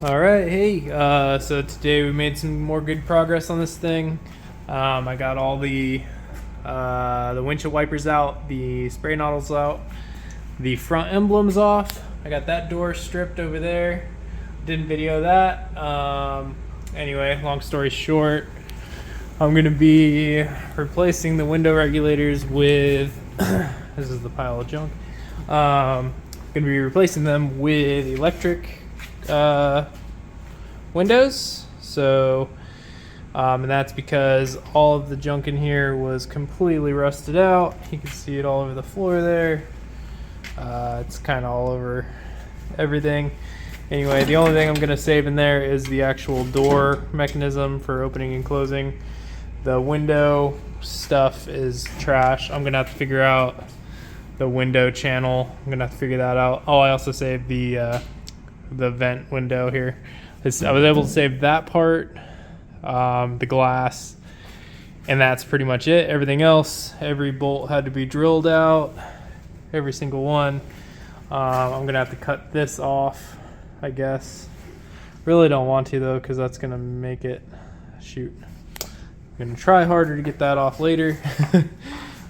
All right, hey, so today we made some more good progress on this thing. I got all the windshield wipers out, the spray nozzles out, the front emblems off. I got that door stripped over there. Didn't video that. Anyway, long story short, I'm gonna be replacing the window regulators with, this is the pile of junk. Gonna be replacing them with electric windows. So and that's because all of the junk in here was completely rusted out. You can see it all over the floor there. It's kind of all over everything. Anyway, the only thing I'm going to save in there is the actual door mechanism for opening and closing. The window stuff is trash. I'm going to have to figure out the window channel. I'm going to have to figure that out. Oh, I also saved the vent window here. I was able to save that part, the glass, and that's pretty much it. Everything else, every bolt had to be drilled out, every single one. I'm gonna have to cut this off, I guess. Really don't want to though, because that's gonna make it, shoot. I'm gonna try harder to get that off later.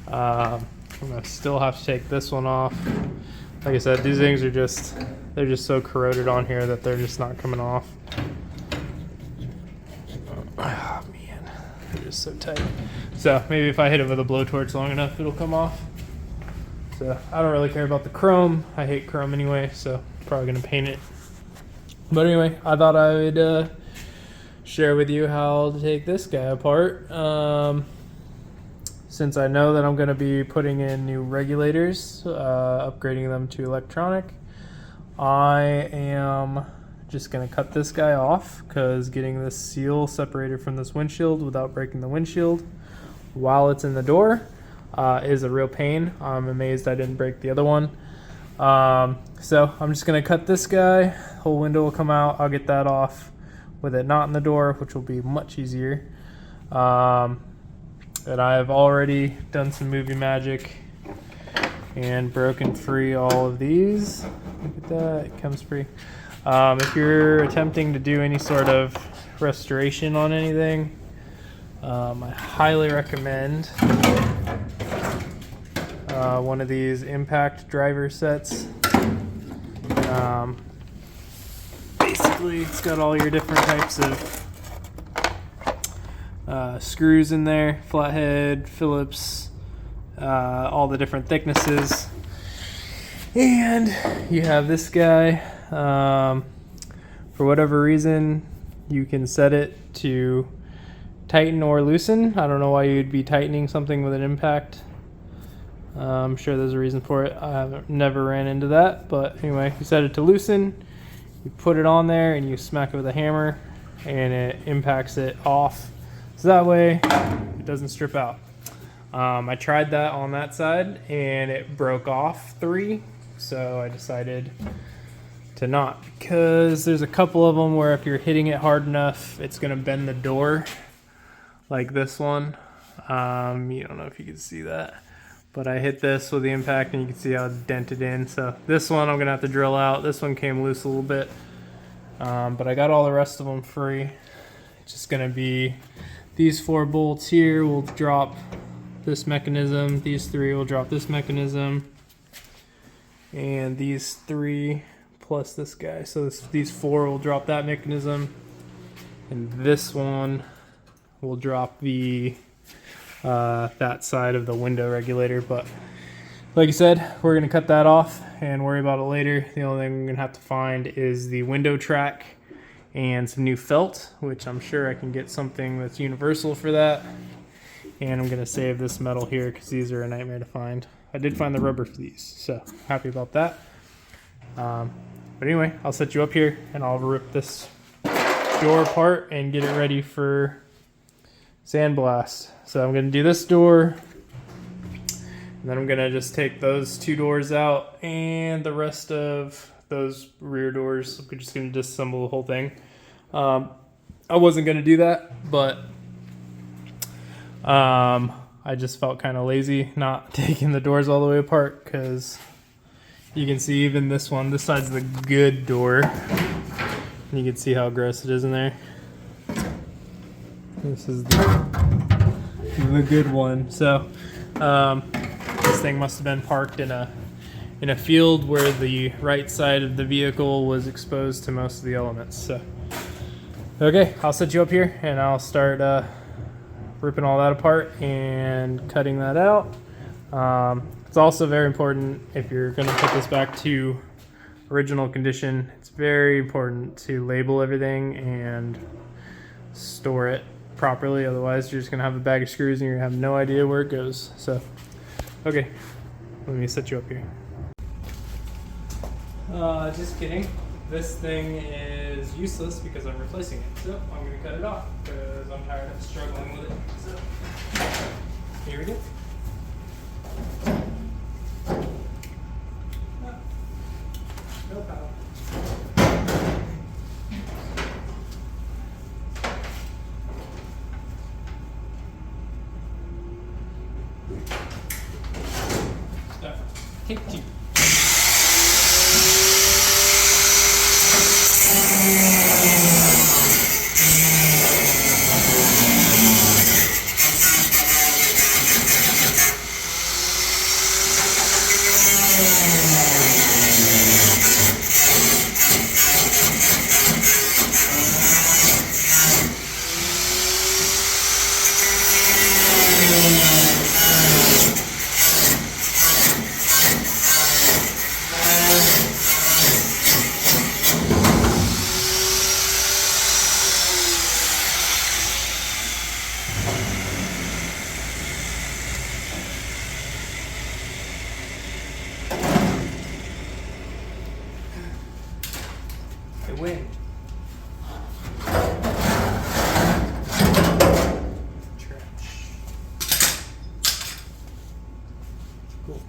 I'm gonna still have to take this one off. Like I said, these things are just, they're just so corroded on here that they're just not coming off. Oh man, they're just so tight. So maybe if I hit it with a blowtorch long enough, it'll come off. So I don't really care about the chrome. I hate chrome anyway, so probably gonna paint it. But anyway, I thought I would share with you how to take this guy apart. Since I know that I'm going to be putting in new regulators, upgrading them to electronic, I am just going to cut this guy off because getting this seal separated from this windshield without breaking the windshield while it's in the door is a real pain. I'm amazed I didn't break the other one. So I'm just going to cut this guy. Whole window will come out. I'll get that off with it not in the door, which will be much easier. And I have already done some movie magic and broken free all of these. Look at that, it comes free. If you're attempting to do any sort of restoration on anything, I highly recommend one of these impact driver sets. Basically, it's got all your different types of screws in there, flathead, Phillips, all the different thicknesses. And you have this guy. For whatever reason, you can set it to tighten or loosen. I don't know why you'd be tightening something with an impact. I'm sure there's a reason for it. I've never ran into that, but anyway, you set it to loosen, you put it on there and you smack it with a hammer and it impacts it off. So that way it doesn't strip out. I tried that on that side and it broke off 3. So I decided to not, because there's a couple of them where if you're hitting it hard enough, it's gonna bend the door like this one. You don't know if you can see that, but I hit this with the impact and you can see how it's dented in. So this one I'm gonna have to drill out. This one came loose a little bit, but I got all the rest of them free. It's just gonna be these 4 bolts here will drop this mechanism. These 3 will drop this mechanism. And these 3 plus this guy. So these 4 will drop that mechanism. And this one will drop the that side of the window regulator. But like I said, we're going to cut that off and worry about it later. The only thing we're going to have to find is the window track and some new felt, which I'm sure I can get something that's universal for that. And I'm going to save this metal here because these are a nightmare to find. I did find the rubber for these, so happy about that. But anyway, I'll set you up here and I'll rip this door apart and get it ready for sandblast. So I'm going to do this door, and then I'm going to just take those 2 doors out and the rest of those rear doors. We're just going to disassemble the whole thing. I wasn't going to do that, but I just felt kind of lazy not taking the doors all the way apart, because you can see even this one, this side's the good door. You can see how gross it is in there. This is the good one. So this thing must have been parked in a field where the right side of the vehicle was exposed to most of the elements. So okay, I'll set you up here and I'll start ripping all that apart and cutting that out. It's also very important, if you're going to put this back to original condition, it's very important to label everything and store it properly. Otherwise you're just going to have a bag of screws and you're going to have no idea where it goes. So okay, let me set you up here. Just kidding. This thing is useless because I'm replacing it. So I'm going to cut it off because I'm tired of struggling with it. So here we go. No power. Take two. Win. Trash. Cool.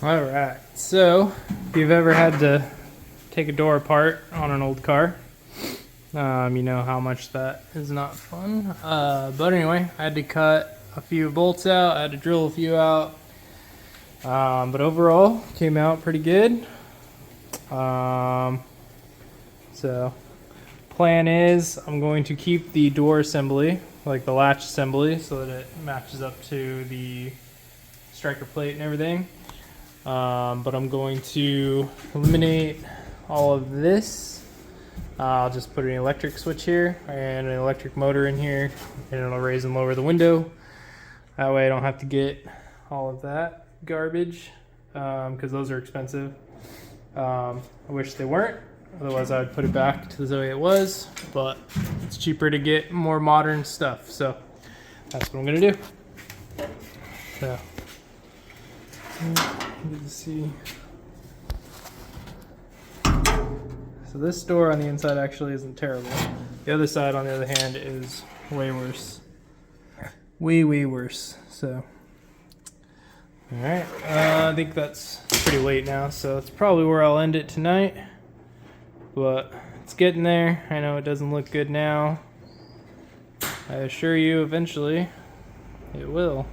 All right, so if you've ever had to take a door apart on an old car, you know how much that is not fun. But anyway, I had to cut a few bolts out, I had to drill a few out, but overall came out pretty good. So plan is I'm going to keep the door assembly, like the latch assembly, so that it matches up to the striker plate and everything. But I'm going to eliminate all of this. I'll just put an electric switch here and an electric motor in here, and it'll raise and lower the window. That way I don't have to get all of that garbage, because those are expensive. I wish they weren't, otherwise I would put it back to the way it was, but it's cheaper to get more modern stuff, so that's what I'm gonna do. So you can see. So this door on the inside actually isn't terrible. The other side, on the other hand, is way worse. Way worse. So, all right. I think that's pretty late now, so that's probably where I'll end it tonight. But it's getting there. I know it doesn't look good now. I assure you, eventually, it will.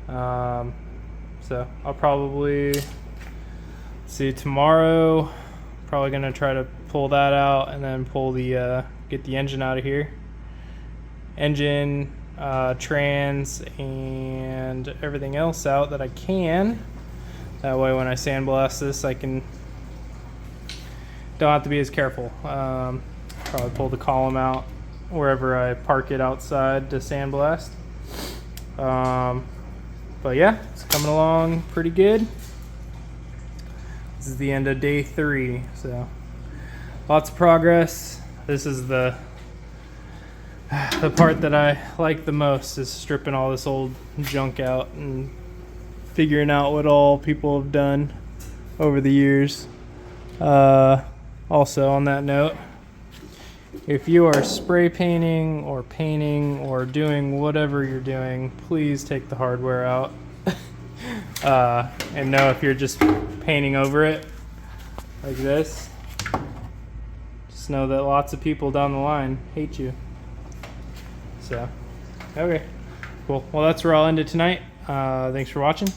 So I'll probably see tomorrow. Probably gonna try to pull that out and then pull the get the engine out of here. Engine, trans, and everything else out that I can. That way, when I sandblast this, I don't have to be as careful. Probably pull the column out wherever I park it outside to sandblast. But yeah, it's coming along pretty good. This is the end of day 3, so lots of progress. This is the part that I like the most, is stripping all this old junk out and figuring out what all people have done over the years. Also, on that note, if you are spray painting or doing whatever you're doing, please take the hardware out. And know if you're just painting over it like this, just know that lots of people down the line hate you. So, okay, cool. Well, that's where I'll end it tonight. Thanks for watching.